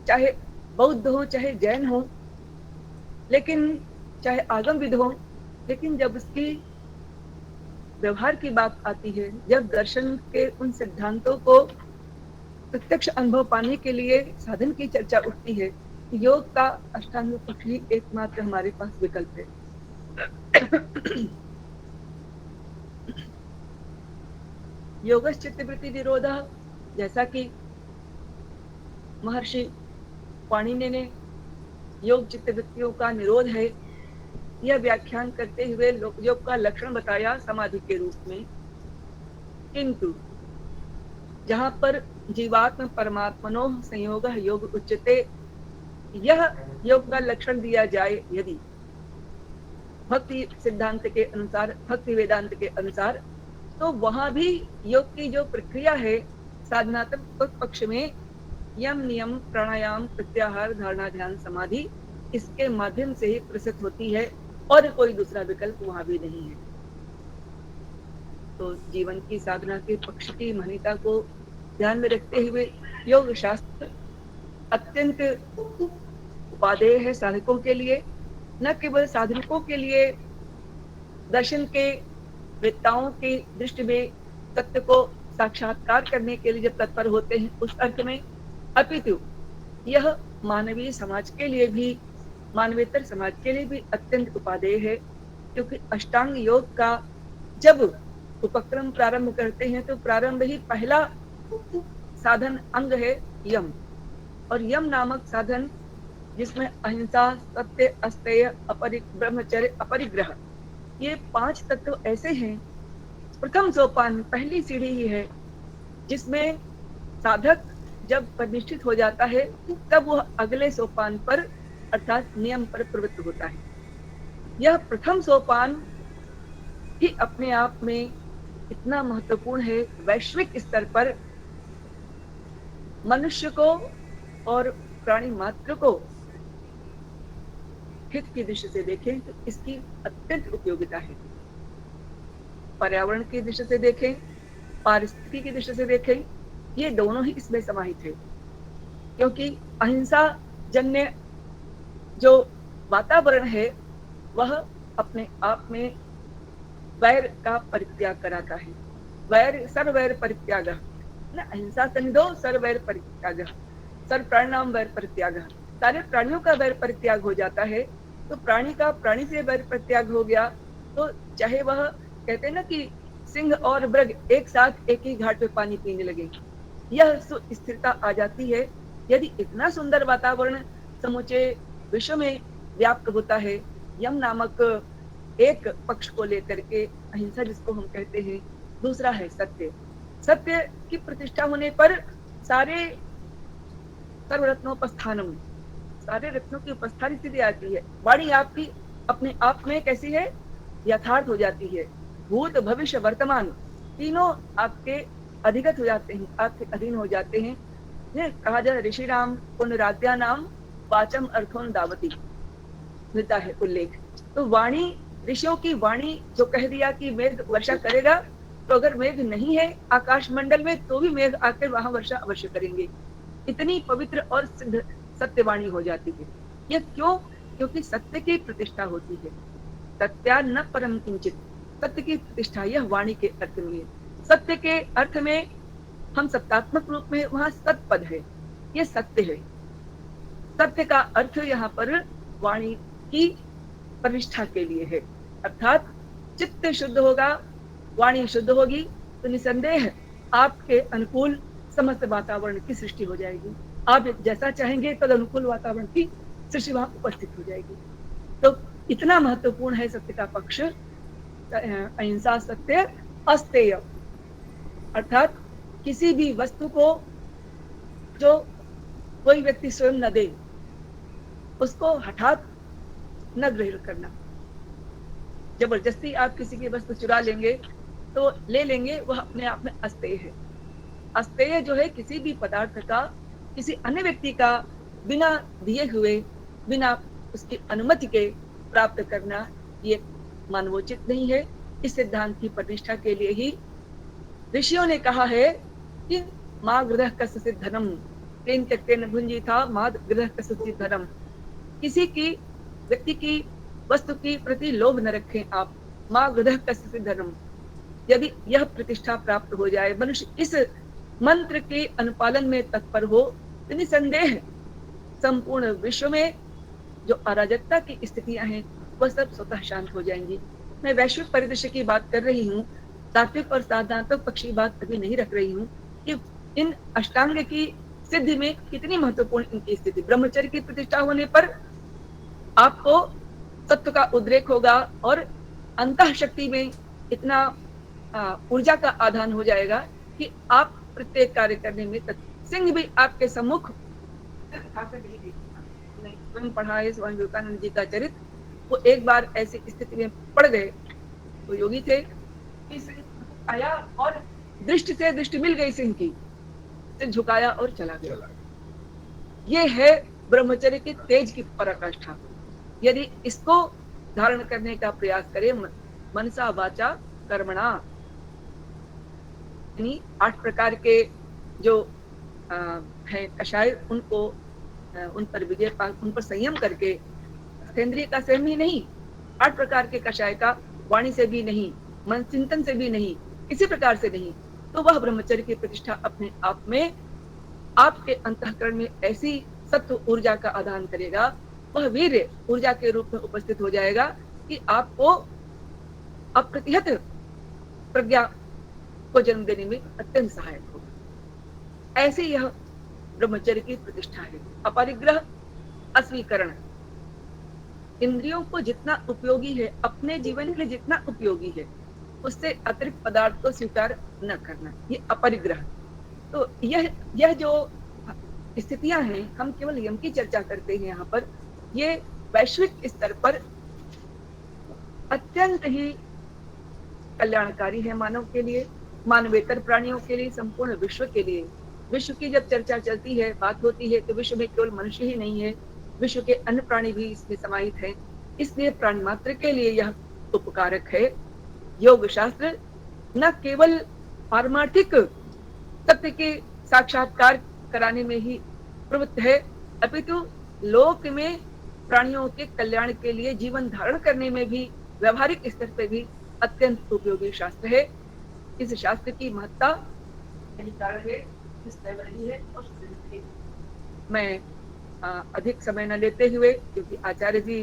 चाहे बौद्ध हो, चाहे जैन हो, लेकिन चाहे आगमविद हो, लेकिन जब उसकी व्यवहार की बात आती है, जब दर्शन के उन सिद्धांतों को प्रत्यक्ष अनुभव पाने के लिए साधन की चर्चा उठती है, योग का अष्टांग पक्ष ही एकमात्र हमारे पास विकल्प है। योगश चित्तवृत्ति निरोधः, जैसा कि महर्षि पाणिनि ने योग चित्तवृत्तियों का निरोध है यह व्याख्यान करते हुए योग का लक्षण बताया समाधि के रूप में। किंतु जहाँ पर जीवात्म परमात्मनो संयोगः योग उच्यते, यह योग का लक्षण दिया जाए यदि, भक्ति सिद्धांत के अनुसार, भक्ति वेदांत के अनुसार, तो वहां भी योग की जो प्रक्रिया है साधनात्मक पक्ष में यम, नियम, प्राणायाम, प्रत्याहार, धारणा, ध्यान, समाधि, इसके माध्यम से ही प्रसिद्ध होती है और कोई दूसरा विकल्प वहां भी नहीं है। तो जीवन की साधना के पक्ष की महत्ता को ध्यान में रखते हुए योग शास्त्र अत्यंत उपादेय है साधकों के लिए, न केवल साधकों के लिए दर्शन के वेत्ताओं की दृष्टि में सत्य को साक्षात्कार करने के लिए जब तत्पर होते हैं उस अर्थ में, अपितु यह मानवीय समाज के लिए भी, मानवेतर समाज के लिए भी अत्यंत उपादेय है, क्योंकि अष्टांग योग का जब उपक्रम प्रारंभ करते हैं तो प्रारंभ ही पहला साधन अंग है यम, और यम नामक साधन जिसमें अहिंसा, सत्य, अस्तेय, ब्रह्मचर्य, अपरिग्रह, ये 5 तत्व ऐसे हैं। प्रथम सोपान, पहली सीढ़ी ही है जिसमें साधक जब प्रतिष्ठित हो जाता है तब वह अगले सोपान पर अर्थात नियम पर प्रवृत्त होता है। यह प्रथम सोपान ही अपने आप में इतना महत्वपूर्ण है। वैश्विक स्तर पर मनुष्य को और प्राणी मात्र को हित की दृष्टि से देखें तो इसकी अत्यंत उपयोगिता है। पर्यावरण की दृष्टि से देखें, पारिस्थितिकी की दृष्टि से देखें, ये दोनों ही इसमें समाहित है, क्योंकि अहिंसा जन्य जो वातावरण है वह अपने आप में वैर का परित्याग कराता है। वैर सर्वैर परित्याग न, अहिंसा संधो सर्वैर परित्याग, सर्व प्राणिनाम वैर परित्याग, सारे प्राणियों का वैर परित्याग हो जाता है। तो प्राणी का प्राणी से वैर परित्याग हो गया तो चाहे वह, कहते हैं ना कि सिंह और मृग एक साथ एक ही घाट पे पानी पीने लगे, यह स्थिरता आ जाती है। यदि इतना सुंदर वातावरण समूचे विश्व में व्याप्त होता है यम नामक एक पक्ष को लेकर के, अहिंसा जिसको हम कहते हैं, दूसरा है सत्य। सत्य की प्रतिष्ठा होने पर सारे सर्वरत्नोपस्थानम, सारे रत्नों की उपस्थान स्थिति आती है। वाणी आपकी अपने आप में कैसी है, यथार्थ हो जाती है। भूत भविष्य वर्तमान तीनों आपके अधिगत हो जाते हैं, आपके अधीन हो जाते हैं। ये कहा जाए ऋषि राम पुनराद्या नाम वाचम अर्थोन दावती मिलता है उल्लेख। तो वाणी, ऋषियों की वाणी जो कह दिया कि मेघ वर्षा करेगा, तो अगर मेघ नहीं है आकाश मंडल में तो भी मेघ आकर वहां वर्षा अवश्य करेंगे। इतनी पवित्र और सिद्ध सत्यवाणी हो जाती है। यह क्यों? क्योंकि सत्य की प्रतिष्ठा होती है। सत्या न परम किंचित, सत्य की प्रतिष्ठा यह वाणी के अर्थ में है। सत्य के अर्थ में हम सत्यात्मक रूप में वहां सत्पद है, यह सत्य है। सत्य का अर्थ यहाँ पर वाणी की प्रतिष्ठा के लिए है, अर्थात चित्त शुद्ध होगा, वाणी शुद्ध होगी तो निसंदेह आपके अनुकूल समस्त वातावरण की सृष्टि हो जाएगी। आप जैसा चाहेंगे तद अनुकूल वातावरण की सृष्टि वहां उपस्थित हो जाएगी। तो इतना महत्वपूर्ण है सत्य का पक्ष। अहिंसा, सत्य, अस्तेय, अर्थात किसी भी वस्तु को जो कोई व्यक्ति स्वयं न दे उसको हठात न ग्रहण करना। जबरदस्ती आप किसी की वस्तु चुरा लेंगे तो ले लेंगे, वह अपने आप में अस्तेय है। अस्तेय जो है किसी भी पदार्थ का किसी अन्य व्यक्ति का बिना दिए हुए, बिना उसकी अनुमति के प्राप्त करना, ये मानवोचित नहीं है। इस सिद्धांत की प्रतिष्ठा के लिए ही ऋषियों ने कहा है कि माँ गृह कस्य धनम तेन त्यक्तेन भुंजी था माँ गृह कस्य धनम। किसी की व्यक्ति की वस्तु की प्रति लोभ न रखें आप, माँ गृह कस्य धनम। यदि यह प्रतिष्ठा प्राप्त हो जाए, मनुष्य इस मंत्र के अनुपालन में तत्पर हो, तो निसंदेह संपूर्ण विश्व में जो अराजकता की स्थितियां हैं वह सब स्वतः शांत हो जाएंगी। मैं वैश्विक परिदृश्य की बात कर रही हूँ, तात्विक और साधनात्मक पक्ष की बात अभी नहीं रख रही हूँ कि इन अष्टांग की सिद्धि में कितनी महत्वपूर्ण इनकी स्थिति। ब्रह्मचर्य की प्रतिष्ठा होने पर आपको सत्व का उद्रेक होगा और अंतः शक्ति में इतना ऊर्जा का आधान हो जाएगा कि आप प्रत्येक कार्य करने में सिंह भी आपके सम्मुख स्वयं पढ़ा है स्वामी विवेकानंद जी का चरित्र, वो एक बार ऐसी स्थिति में पड़ गए तो योगी थे, आया और दृष्टि से दृष्टि मिल गई सिंह की, से झुकाया और चला गया। ये है ब्रह्मचर्य की तेज की पराकाष्ठा। यदि इसको धारण करने का प्रयास करे मनसा वाचा कर्मणा, यानी 8 प्रकार के जो है कषाय, उनको उन पर विजय पा, उन पर संयम करके, इंद्रिय का संयम ही नहीं, 8 प्रकार के कषाय का वाणी से भी नहीं, मन चिंतन से भी नहीं, किसी प्रकार से नहीं, तो वह ब्रह्मचर्य की प्रतिष्ठा अपने आप में आपके अंतःकरण में ऐसी सत्व ऊर्जा का आदान करेगा, वह वीर्य ऊर्जा के रूप में उपस्थित हो जाएगा कि आपको अप्रतिहत प्रज्ञा को जन्म देने में अत्यंत सहायक होगा। ऐसे यह ब्रह्मचर्य की प्रतिष्ठा है। अपरिग्रह, अस्वीकरण, इंद्रियों को जितना उपयोगी है, अपने जीवन के लिए जितना उपयोगी है, उससे अतिरिक्त पदार्थ को स्वीकार न करना, ये अपरिग्रह। तो यह जो स्थितियां हैं, हम केवल यम की चर्चा करते हैं यहाँ पर, ये वैश्विक स्तर पर अत्यंत ही कल्याणकारी है मानव के लिए, मानवेतर प्राणियों के लिए, संपूर्ण विश्व के लिए। विश्व की जब चर्चा चलती है, बात होती है, तो विश्व में केवल मनुष्य ही नहीं है, विश्व के अन्य प्राणी भी इसमें समाहित हैं। इसलिए प्राणी मात्र के लिए यह उपकारक है। योग शास्त्र न केवल पारमार्थिक सत्य के साक्षात्कार कराने में ही प्रवृत्त है, अपितु लोक में प्राणियों के कल्याण के लिए जीवन धारण करने में भी व्यवहारिक स्तर पर भी अत्यंत उपयोगी शास्त्र है। इस शास्त्र की महत्ता यही कारण है, है और मैं अधिक समय न लेते हुए, क्योंकि आचार्य जी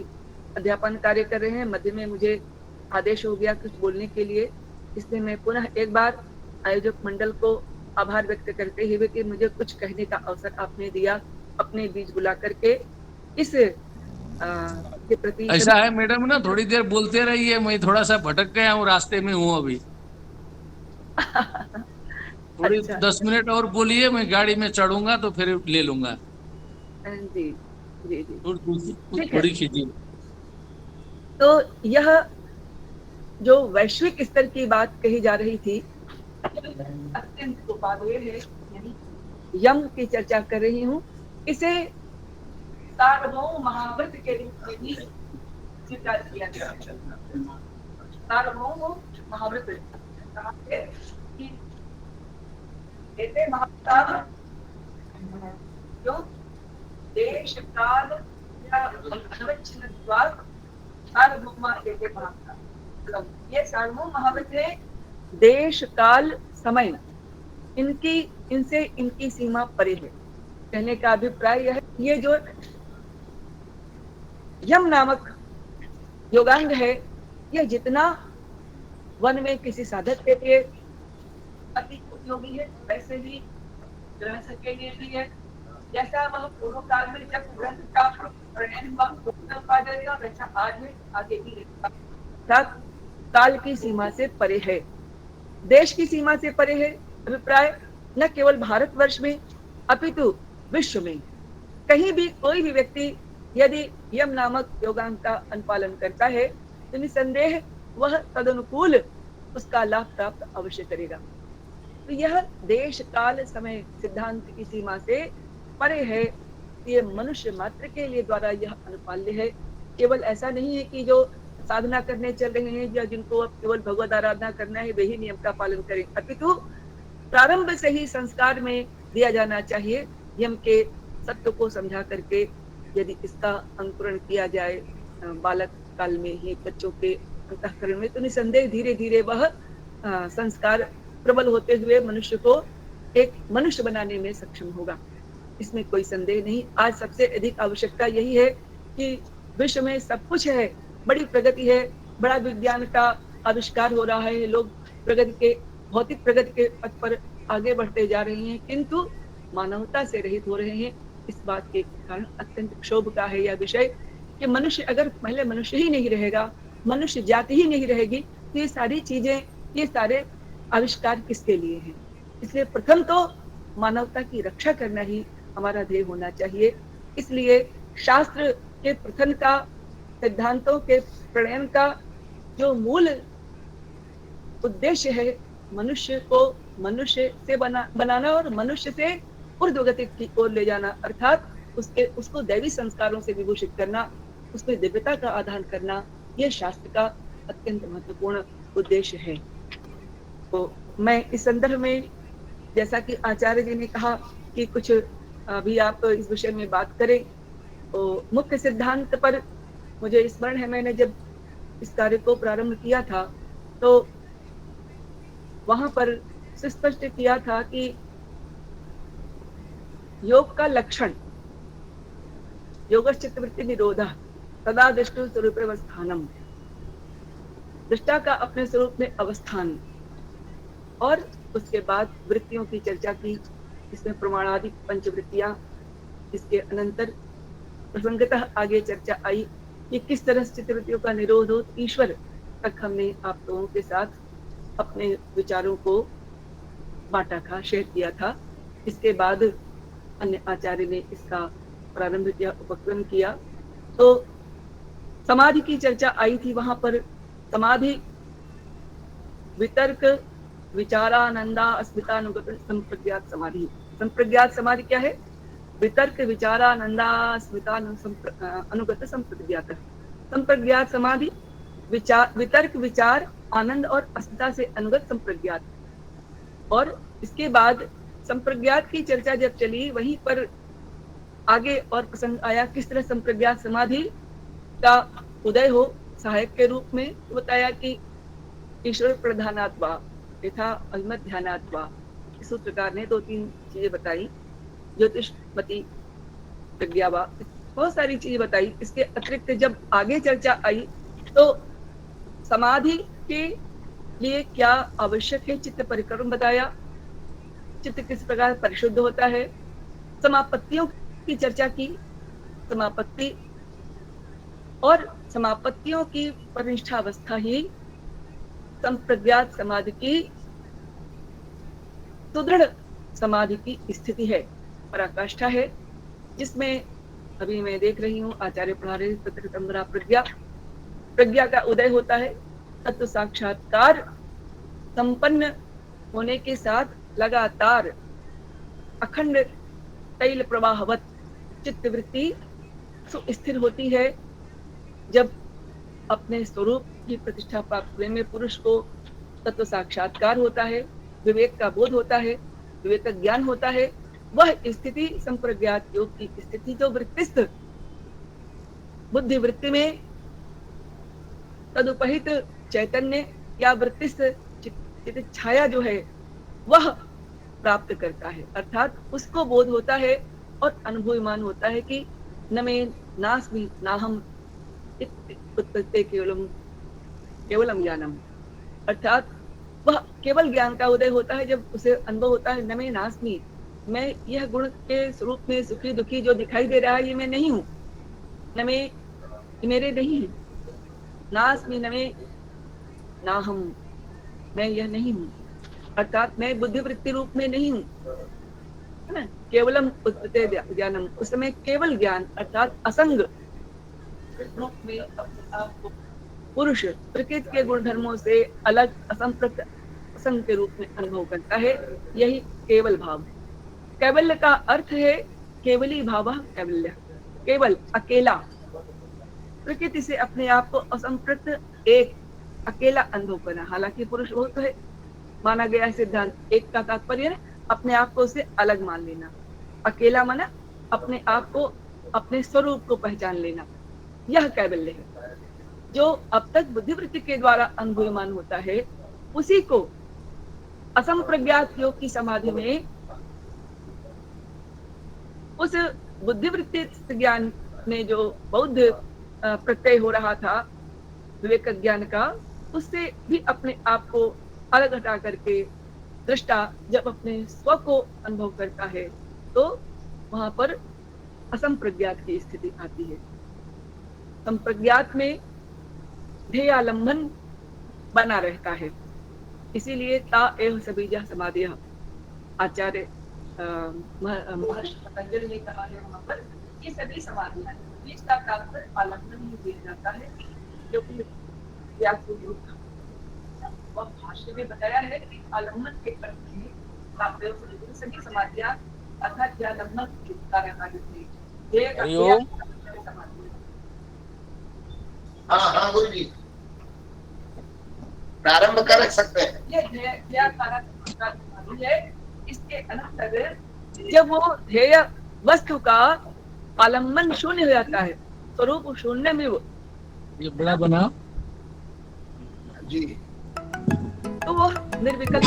अध्यापन कार्य कर रहे हैं, मध्य में मुझे आदेश हो गया कुछ बोलने के लिए, इसलिए मैं पुनः एक बार आयोजक मंडल को आभार व्यक्त करते हुए कि मुझे कुछ कहने का अवसर आपने दिया, अपने बीच बुला करके। इस के प्रति
ऐसा है मैडम ना, थोड़ी देर बोलते रहिए, मैं थोड़ा सा भटक गया हूँ, रास्ते में हूँ अभी। थोड़ी
अच्छा,
10 मिनट और बोलिए, मैं गाड़ी में चढ़ूंगा तो फिर ले लूंगा।
जी जी जी,
थोड़ी खींचिए।
तो यह जो वैश्विक स्तर की बात कही जा रही थी, अत्यंत उपादेय है, यानी यम की चर्चा कर रही हूँ। इसे सार्वभौम महाव्रत के रूप में भी स्वीकार किया गया है। सार्वभौम महाव्रत महावतार जो देश काल ये सार्वभौम महाव्रत है। देश काल समय इनसे इनकी सीमा परे है। कहने का अभिप्राय यह है, ये जो यम नामक योगांग है, यह जितना वन में किसी साधक के लिए अति उपयोगी है, वैसे ही गृहस्थ के लिए भी है। जैसा वह पूर्व काल में जब ग्रंथ का पा जाएगा, वैसा आज में आगे भी रहेगा। काल की सीमा से परे है, देश की सीमा से परे है। अभिप्राय न केवल भारतवर्ष में अपितु विश्व में कहीं भी कोई भी व्यक्ति यदि यम नामक योगांग का अनुपालन करता है तो निसंदेह वह तदनुकूल उसका लाभ प्राप्त अवश्य करेगा। तो यह देश काल समय सिद्धांत की सीमा से परे है। ये मनुष्य मात्र के लिए द्वारा यह अनुपाल्य है। केवल ऐसा नहीं है कि जो साधना करने चल रहे हैं या जिनको अब केवल भगवत आराधना करना है वही नियम का पालन करें, अपितु प्रारंभ से ही संस्कार में दिया जाना चाहिए। यम के सत्य को समझा करके यदि इसका अंकुरण किया जाए बालक काल में ही बच्चों के अंतःकरण में, तो निसंदेह धीरे धीरे वह संस्कार प्रबल होते हुए मनुष्य को एक मनुष्य बनाने में सक्षम होगा। इसमें कोई संदेह नहीं। आज सबसे अधिक आवश्यकता यही है कि विश्व में सब कुछ है, बड़ी प्रगति है, बड़ा विज्ञान का आविष्कार हो रहा है, लोग प्रगति के भौतिक प्रगति के पथ पर आगे बढ़ते जा रहे हैं, किंतु मानवता से रहित हो रहे हैं। इस बात के कारण अत्यंत क्षोभ का है यह विषय कि मनुष्य अगर पहले मनुष्य ही नहीं रहेगा, मनुष्य जाति ही नहीं रहेगी, तो ये सारी चीजें, ये सारे आविष्कार किसके लिए हैं? इसलिए प्रथम तो मानवता की रक्षा करना ही हमारा ध्येय होना चाहिए। इसलिए शास्त्र के प्रथम का सिद्धांतों के प्रणयन का जो मूल उद्देश्य है मनुष्य को मनुष्य से बनाना और मनुष्य से ऊर्ध्वगति की ओर ले जाना, अर्थात उसको दैवी संस्कारों से विभूषित करना, उसमें दिव्यता का आधान करना, यह शास्त्र का अत्यंत महत्वपूर्ण उद्देश्य है। तो मैं इस संदर्भ में, जैसा कि आचार्य जी ने कहा कि कुछ अभी आप इस विषय में बात करें, तो मुख्य सिद्धांत पर मुझे स्मरण है, मैंने जब इस कार्य को प्रारंभ किया था तो वहां पर स्पष्ट किया था कि योग का लक्षण योगश्चित्तवृत्ति निरोधः सदा दृष्टि स्वरूप अवस्थानम, दृष्टा का अपने स्वरूप में अवस्थान, और उसके बाद वृत्तियों की चर्चा की, इसमें प्रमाणादि पंचवृत्तियां, इसके अनंतर प्रसंगतः आगे चर्चा आई कि किस तरह से चित्तवृत्तियों का निरोध हो। ईश्वर तक हमने आप लोगों के साथ अपने विचारों को बांटा था, शेयर किया था। इसके बाद अन्य आचार्य ने इसका प्रारंभ किया, उपक्रम किया। तो समाधि की चर्चा आई थी, वहां पर समाधि वितर्क विचारानंदा अस्मितानुगत संप्रज्ञात समाधि। संप्रज्ञात समाधि क्या है? वितर्क विचारानंदा अस्मितानुगत संप्रज्ञात। संप्रज्ञात समाधि वितर्क विचार आनंद और अस्मिता से अनुगत संप्रज्ञात। और इसके बाद संप्रज्ञात की चर्चा जब चली, वहीं पर आगे और प्रसंग आया किस तरह संप्रज्ञात समाधि का उदय हो सहायक के रूप में। तो बताया कि ईश्वर प्रधानात्वा तथा अभिमत ध्यानात्वा, इस सूत्रकार ने 2-3 चीजें बताई, ज्योतिषमती प्रज्ञावा, बहुत सारी चीजें बताई। इसके अतिरिक्त जब आगे चर्चा आई तो समाधि के लिए क्या आवश्यक है, चित्त परिक्रम बताया, चित्त किस प्रकार परिशुद्ध होता है। समापत्तियों की चर्चा की, समापत्ति और समापत्तियों की परिनिष्ठा अवस्था ही संप्रज्ञात समाधि की सुदृढ़ समाधि की स्थिति है, पराकाष्ठा है, जिसमें अभी मैं देख रही हूँ आचार्य पढ़ा रहे तत्र प्रज्ञा का उदय होता है। तत्व साक्षात्कार संपन्न होने के साथ लगातार अखंड तैल प्रवाहवत चित्तवृत्ति सुस्थिर होती है। जब अपने स्वरूप की प्रतिष्ठा प्राप्त होने में पुरुष को तत्व साक्षात्कार होता है, विवेक का बोध होता है, विवेक का ज्ञान होता है, वह स्थिति संप्रज्ञात योग की स्थिति, जो वृत्तिस्थ बुद्धि वृत्ति में तदुपहित चैतन्य या वृत्तिस्थ चित्त छाया जो है वह प्राप्त करता है, अर्थात उसको बोध होता है और अनुभूयमान होता है कि न मैं नास्मि नाहम उत्पत्ति केवलम ज्ञानम, अर्थात वह केवल ज्ञान का उदय होता है जब उसे अनुभव होता है न मैं नास्मि, मैं यह गुण के स्वरूप में सुखी दुखी जो दिखाई दे रहा है ये मैं नहीं हूँ, न मैं मेरे नहीं है, नास्मि न मैं नाहम, मैं यह नहीं हूँ, अर्थात मैं बुद्धिवृत्ति रूप में नहीं हूँ, है ना। केवलम उत्पत्ति ज्ञानम, उस समय केवल ज्ञान अर्थात असंग रूप में अपने आप को पुरुष प्रकृति के गुण धर्मों से अलग असंप्रक्त असंग के रूप में अनुभव करता है, यही केवल भाव है। कैवल्य का अर्थ है केवली भाव, कैवल्य केवल अकेला, प्रकृति से अपने आप को असंप्रक्त एक अकेला अनुभव करना। हालांकि पुरुष बहुत है माना गया है सिद्धांत, एक का तात्पर्य अपने आप को उससे अलग मान लेना, अकेला माना अपने आप को अपने स्वरूप को पहचान लेना, यह कैवल्य है। जो अब तक बुद्धिवृत्ति के द्वारा अनुभूयमान होता है उसी को असंप्रज्ञात योग की समाधि में उस बुद्धिवृत्ति ज्ञान में जो बौद्ध प्रत्यय हो रहा था विवेक ज्ञान का, उससे भी अपने आप को अलग हटा करके दृष्टा जब अपने स्व को अनुभव करता है तो वहां पर असंप्रज्ञात की स्थिति आती है। संप्रज्ञात में ध्येयालंबन बना रहता है, इसीलिए ता एव सबीजा समाधि आचार्य महर्षि पतंजलि ने कहा है वहां पर ये सभी समाधियां बीच का तात्पर्य आलम्बन ही दिया जाता है, क्योंकि व्याकुल रूप और भाष्य में बताया है कि आलम्बन के अर्थ में तात्पर्य से सभी समाधियां अर्थात आलम्बन की कार्यकारी थी। ये
हरिओम।
समाधि
हाँ हाँ गुरु जी प्रारंभ कर सकते हैं।
ये ध्येय समाधि है। इसके अनंतर जब वो ध्येय वस्तु का आलम्बन शून्य हो जाता है, स्वरूप शून्य में वो
ये बड़ा बना
जी
तो वो निर्विकल्प